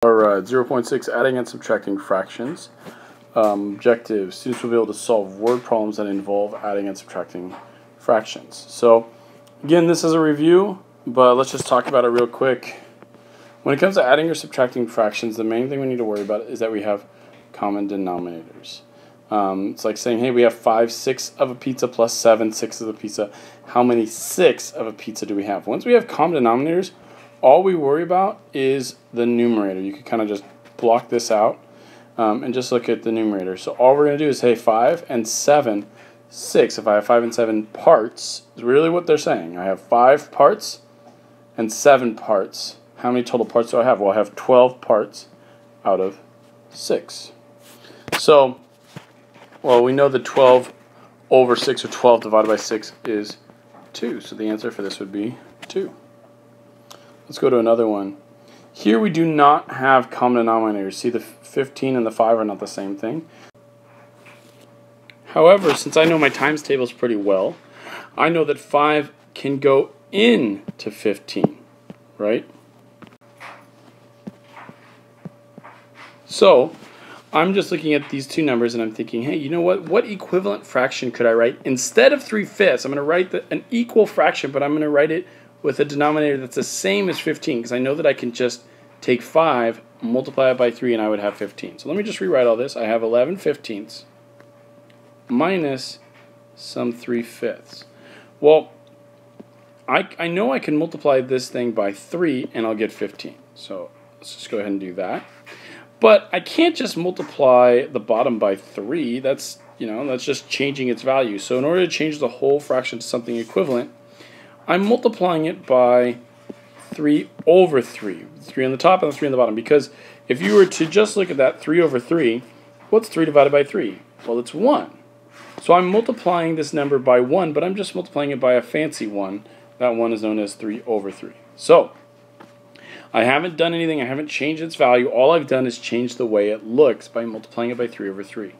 Alright, 0.6, adding and subtracting fractions. Objective, students will be able to solve word problems that involve adding and subtracting fractions. So, again, this is a review, but let's just talk about it real quick. When it comes to adding or subtracting fractions, the main thing we need to worry about is that we have common denominators. It's like saying, hey, we have 5 sixths of a pizza plus 7 sixths of a pizza. How many sixths of a pizza do we have? Once we have common denominators, all we worry about is the numerator. You can kind of just block this out and just look at the numerator. So all we're going to do is, hey, 5 and 7, 6. If I have 5 and 7 parts, is really what they're saying. I have 5 parts and 7 parts. How many total parts do I have? Well, I have 12 parts out of 6. So, well, we know that 12 over 6, or 12 divided by 6, is 2. So the answer for this would be 2. Let's go to another one. Here we do not have common denominators. See, the 15 and the 5 are not the same thing. However, since I know my times tables pretty well, I know that 5 can go into 15, right? So, I'm just looking at these two numbers and I'm thinking, hey, you know what? What equivalent fraction could I write? Instead of 3/5, I'm going to write an equal fraction, but I'm going to write it with a denominator that's the same as 15, because I know that I can just take 5, multiply it by 3, and I would have 15. So let me just rewrite all this. I have 11/15 minus some 3/5. Well, I know I can multiply this thing by 3, and I'll get 15. So let's just go ahead and do that. But I can't just multiply the bottom by 3. That's just changing its value. So in order to change the whole fraction to something equivalent, I'm multiplying it by 3 over 3. 3 on the top and the 3 on the bottom. Because if you were to just look at that 3 over 3, what's 3 divided by 3? Well, it's 1. So I'm multiplying this number by 1, but I'm just multiplying it by a fancy 1. That 1 is known as 3 over 3. So I haven't done anything. I haven't changed its value. All I've done is change the way it looks by multiplying it by 3 over 3.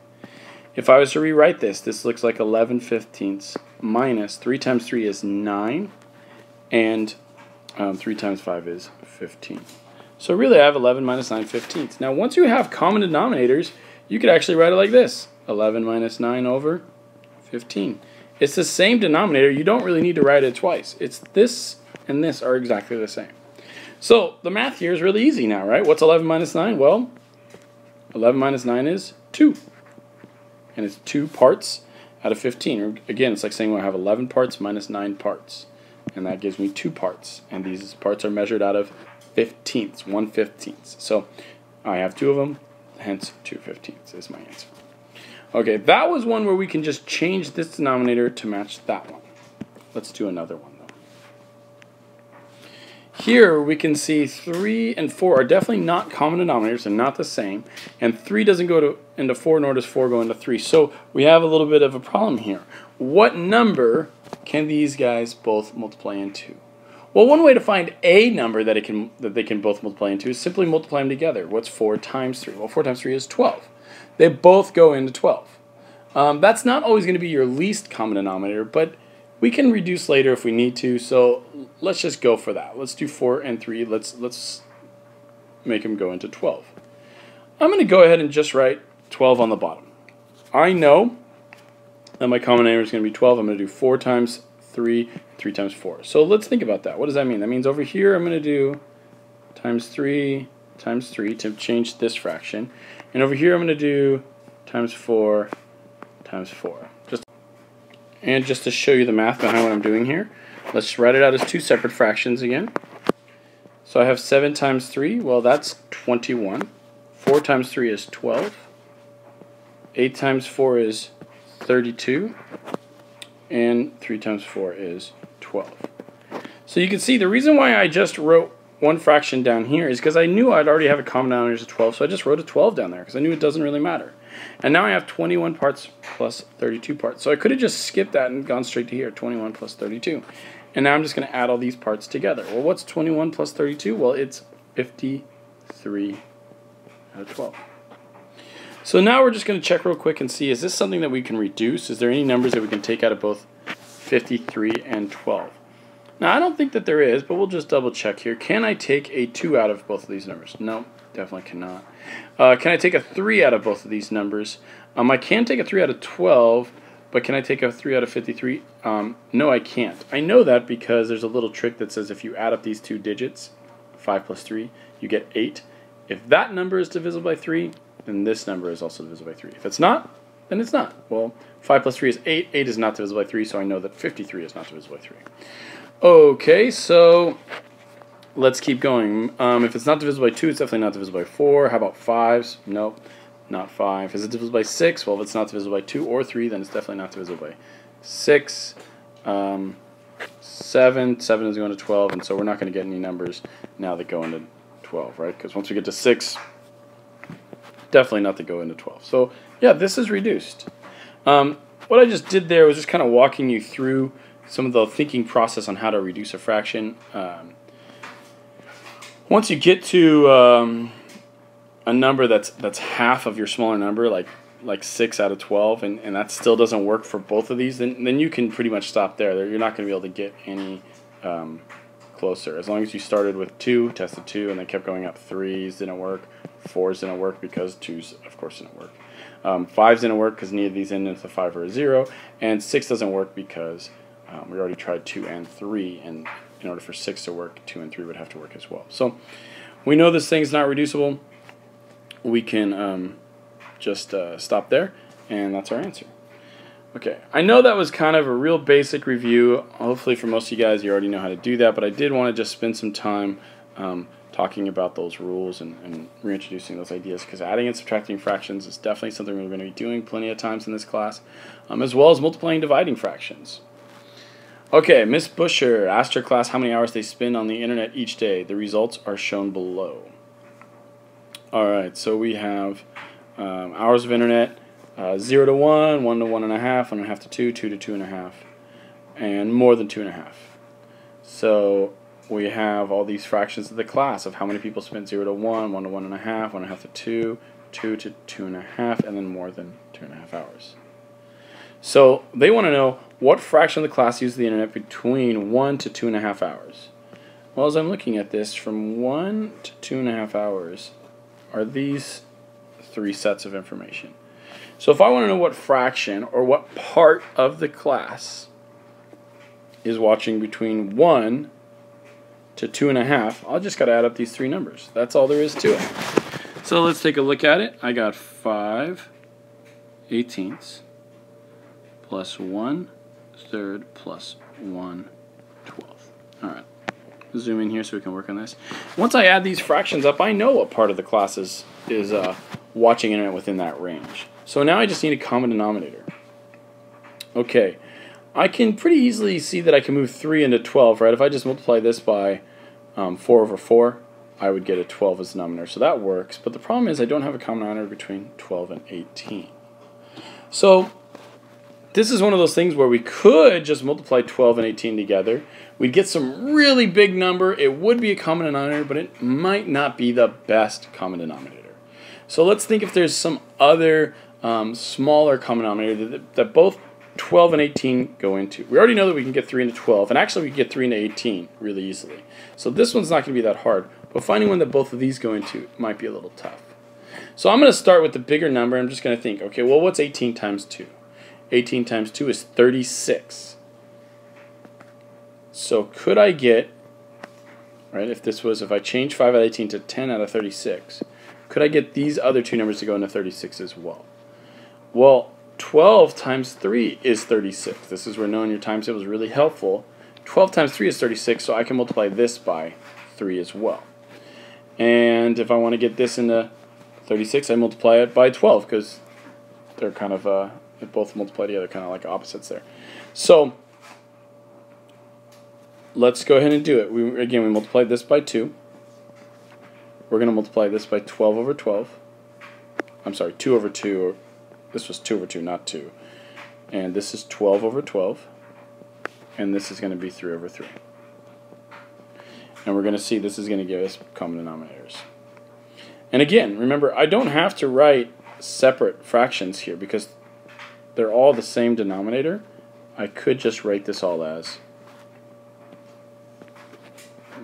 If I was to rewrite this, this looks like 11/15 minus 3 times 3 is 9, and 3 times 5 is 15. So really I have 11 minus 9/15. Now once you have common denominators, you could actually write it like this. 11 minus 9 over 15. It's the same denominator. You don't really need to write it twice. It's this and this are exactly the same. So the math here is really easy now, right? What's 11 minus 9? Well, 11 minus 9 is 2. And it's 2 parts out of 15. Again, it's like saying, well, I have 11 parts minus 9 parts. And that gives me 2 parts. And these parts are measured out of 15ths, 1/15. So I have 2 of them, hence 2/15 is my answer. Okay, that was one where we can just change this denominator to match that one. Let's do another one, though. Here we can see 3 and 4 are definitely not common denominators. They're not the same. And 3 doesn't go into 4, nor does 4 go into 3. So we have a little bit of a problem here. What number can these guys both multiply into? Well, one way to find a number that they can both multiply into is simply multiply them together. What's 4 times 3? Well, 4 times 3 is 12. They both go into 12. That's not always going to be your least common denominator, but we can reduce later if we need to, so let's just go for that. Let's do 4 and 3. Let's make them go into 12. I'm going to go ahead and just write 12 on the bottom. I know that my common denominator is going to be 12. I'm going to do 4 times 3, 3 times 4. So let's think about that. What does that mean? That means over here I'm going to do times 3 to change this fraction. And over here I'm going to do times 4 times 4. And just to show you the math behind what I'm doing here, let's write it out as 2 separate fractions again. So I have 7 times 3, well, that's 21. 4 times 3 is 12. 8 times 4 is 32. And 3 times 4 is 12. So you can see the reason why I just wrote one fraction down here is because I knew I'd already have a common denominator of 12, so I just wrote a 12 down there because I knew it doesn't really matter. And now I have 21 parts plus 32 parts. So I could have just skipped that and gone straight to here, 21 plus 32. And now I'm just going to add all these parts together. Well, what's 21 plus 32? Well, it's 53 out of 12. So now we're just going to check real quick and see, is this something that we can reduce? Is there any numbers that we can take out of both 53 and 12? Now, I don't think that there is, but we'll just double check here. Can I take a 2 out of both of these numbers? No, definitely cannot. Can I take a 3 out of both of these numbers? I can take a 3 out of 12, but can I take a 3 out of 53? No, I can't. I know that because there's a little trick that says if you add up these two digits, 5 plus 3, you get 8. If that number is divisible by 3, then this number is also divisible by 3. If it's not, then it's not. Well, 5 plus 3 is 8. 8 is not divisible by 3, so I know that 53 is not divisible by 3. Okay, so let's keep going. If it's not divisible by 2, it's definitely not divisible by 4. How about 5s? Nope, not 5. Is it divisible by 6? Well, if it's not divisible by 2 or 3, then it's definitely not divisible by 6. 7 is going to 12, and so we're not going to get any numbers now that go into 12, right? Because once we get to 6, definitely not to go into 12. So yeah, this is reduced. What I just did there was just kind of walking you through some of the thinking process on how to reduce a fraction. Once you get to a number that's half of your smaller number, like 6 out of 12, and that still doesn't work for both of these, then you can pretty much stop there. You're not going to be able to get any closer. As long as you started with 2, tested 2, and then kept going up. 3s didn't work, 4s didn't work because 2s, of course, didn't work. 5s didn't work because neither of these ended with a 5 or a 0, and 6 doesn't work because we already tried 2 and 3, and in order for 6 to work, 2 and 3 would have to work as well. So we know this thing's not reducible. We can just stop there, and that's our answer. Okay, I know that was kind of a real basic review. Hopefully for most of you guys, you already know how to do that, but I did want to just spend some time talking about those rules and reintroducing those ideas, because adding and subtracting fractions is definitely something we're going to be doing plenty of times in this class, as well as multiplying and dividing fractions. Okay, Miss Busher asked her class how many hours they spend on the internet each day. The results are shown below. Alright, so we have hours of internet, 0 to 1, 1 to 1.5, 1.5 to 2, 2 to 2.5, and more than 2.5. So we have all these fractions of the class of how many people spent 0 to 1, 1 to 1.5, 1.5 to 2, 2 to 2.5, and then more than 2.5 hours. So they want to know what fraction of the class used the internet between 1 to 2.5 hours. Well, as I'm looking at this, from 1 to 2.5 hours are these 3 sets of information. So if I want to know what fraction or what part of the class is watching between 1 to 2.5, I'll just got to add up these 3 numbers. That's all there is to it. So let's take a look at it. I got 5/18 plus 1/3 plus 1/12. Alright, zoom in here so we can work on this. Once I add these fractions up, I know what part of the class is watching internet within that range. So now I just need a common denominator. Okay, I can pretty easily see that I can move 3 into 12, right? If I just multiply this by 4 over 4, I would get a 12 as the denominator. So that works, but the problem is I don't have a common denominator between 12 and 18. So this is one of those things where we could just multiply 12 and 18 together. We'd get some really big number. It would be a common denominator, but it might not be the best common denominator. So let's think if there's some other smaller common denominator that both 12 and 18 go into. We already know that we can get 3 into 12, and actually we can get 3 into 18 really easily. So this one's not going to be that hard, but finding one that both of these go into might be a little tough. So I'm going to start with the bigger number. I'm just going to think, okay, well, what's 18 times 2? 18 times 2 is 36. So could I get, right, if I change 5 out of 18 to 10 out of 36, could I get these other 2 numbers to go into 36 as well? Well, 12 times 3 is 36. This is where knowing your times table is really helpful. 12 times 3 is 36, so I can multiply this by 3 as well. And if I want to get this into 36, I multiply it by 12 because they're kind of they both multiply together, kind of like opposites there. So let's go ahead and do it. We multiplied this by 2. We're going to multiply this by 12 over 12. I'm sorry, 2 over 2. Or this was 2 over 2, not 2. And this is 12 over 12. And this is going to be 3 over 3. And we're going to see this is going to give us common denominators. And again, remember, I don't have to write separate fractions here because they're all the same denominator. I could just write this all as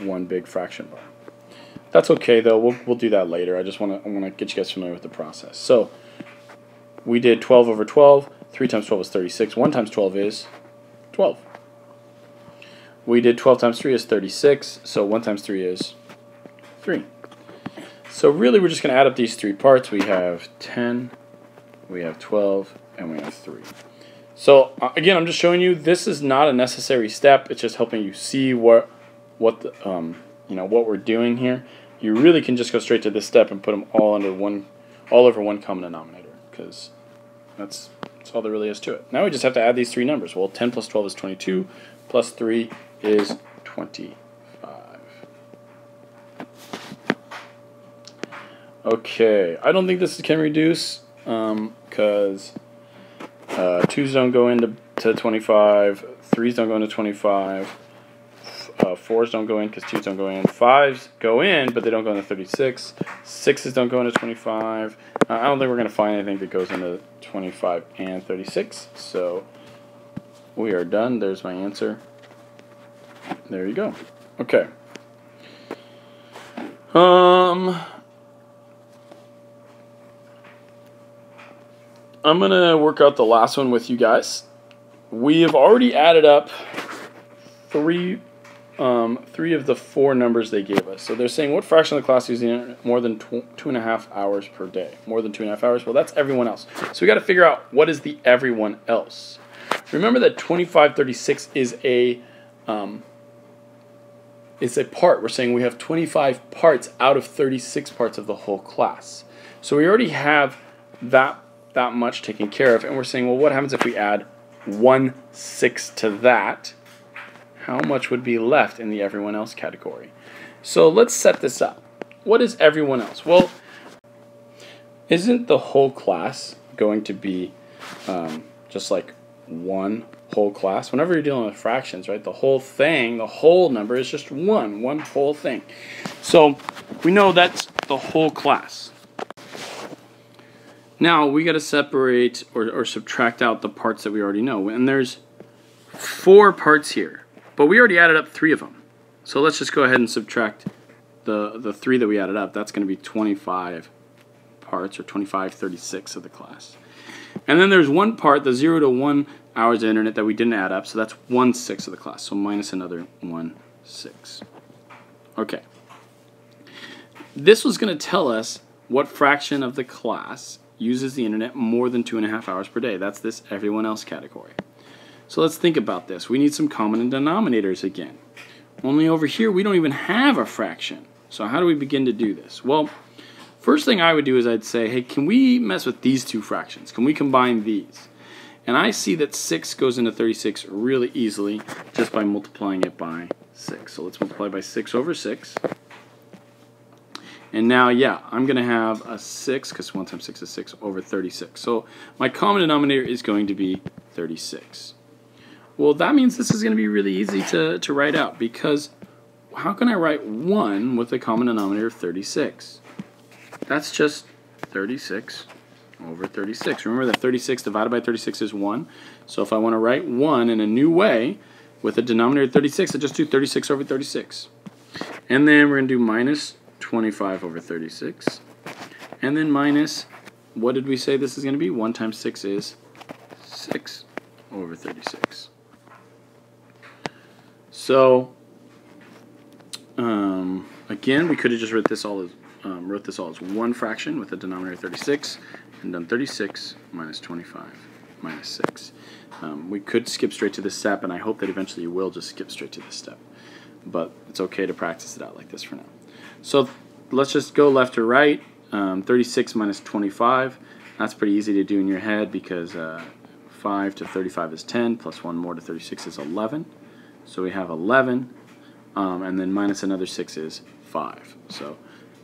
one big fraction bar. That's okay though. We'll do that later. I want to get you guys familiar with the process. So we did 12 over 12. 3 times 12 is 36. 1 times 12 is 12. We did 12 times 3 is 36. So 1 times 3 is 3. So really we're just going to add up these three parts. We have 10, we have 12, and we have 3. So again, I'm just showing you this is not a necessary step. It's just helping you see what we're doing here. You really can just go straight to this step and put them all over one common denominator, because that's all there really is to it. Now we just have to add these three numbers. Well, 10 plus 12 is 22, plus 3 is 25. Okay, I don't think this can reduce because 2's don't go into 25, 3's don't go into 25, 4's don't go in because 2's don't go in, 5's go in but they don't go into 36, 6's don't go into 25. I don't think we're going to find anything that goes into 25 and 36, so we are done. There's my answer. There you go. Okay. I'm going to work out the last one with you guys. We have already added up three of the 4 numbers they gave us. So they're saying, what fraction of the class using the internet more than 2.5 hours per day? More than 2.5 hours? Well, that's everyone else. So we got to figure out what is the everyone else. Remember that 2536 is a part. We're saying we have 25 parts out of 36 parts of the whole class. So we already have that much taken care of, and we're saying, well, what happens if we add 1/6 to that? How much would be left in the everyone else category? So let's set this up. What is everyone else? Well, isn't the whole class going to be just like one whole class? Whenever you're dealing with fractions, right, the whole thing, the whole number is just one whole thing. So we know that's the whole class. Now we got to separate or subtract out the parts that we already know, and there's 4 parts here, but we already added up 3 of them. So let's just go ahead and subtract the 3 that we added up. That's going to be 25 parts, or 25/36 of the class. And then there's one part, the 0 to 1 hours of internet, that we didn't add up, so that's 1/6 of the class. So minus another 1/6. Okay. This was going to tell us what fraction of the class uses the internet more than 2.5 hours per day. That's this everyone else category. So let's think about this. We need some common denominators again. Only over here we don't even have a fraction. So how do we begin to do this? Well, first thing I would do is I'd say, hey, can we mess with these 2 fractions? Can we combine these? And I see that 6 goes into 36 really easily just by multiplying it by 6. So let's multiply by 6 over 6. And now, yeah, I'm going to have a 6, because 1 times 6 is 6, over 36. So my common denominator is going to be 36. Well, that means this is going to be really easy to write out, because how can I write 1 with a common denominator of 36? That's just 36 over 36. Remember that 36 divided by 36 is 1. So if I want to write 1 in a new way with a denominator of 36, I just do 36 over 36. And then we're going to do minus 25 over 36, and then minus, what did we say this is going to be? 1 times 6 is 6 over 36. So again, we could have just wrote this all as one fraction with a denominator of 36 and done 36 minus 25 minus 6. We could skip straight to this step, and I hope that eventually you will just skip straight to this step, but it's okay to practice it out like this for now. So let's just go left to right. 36 minus 25. That's pretty easy to do in your head, because 5 to 35 is 10, plus 1 more to 36 is 11. So we have 11, and then minus another 6 is 5. So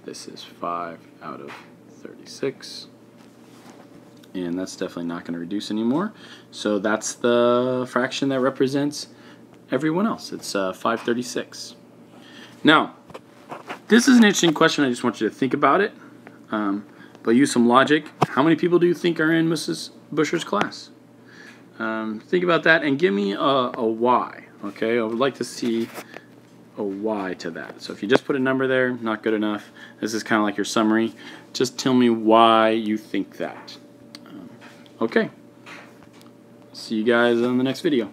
this is 5 out of 36. And that's definitely not going to reduce anymore. So that's the fraction that represents everyone else. It's 5/36. Now, this is an interesting question. I just want you to think about it, but use some logic. How many people do you think are in Mrs. Busher's class? Think about that and give me a why. Okay, I would like to see a y to that. So if you just put a number there, not good enough. This is kind of like your summary. Just tell me why you think that. Okay. See you guys on the next video.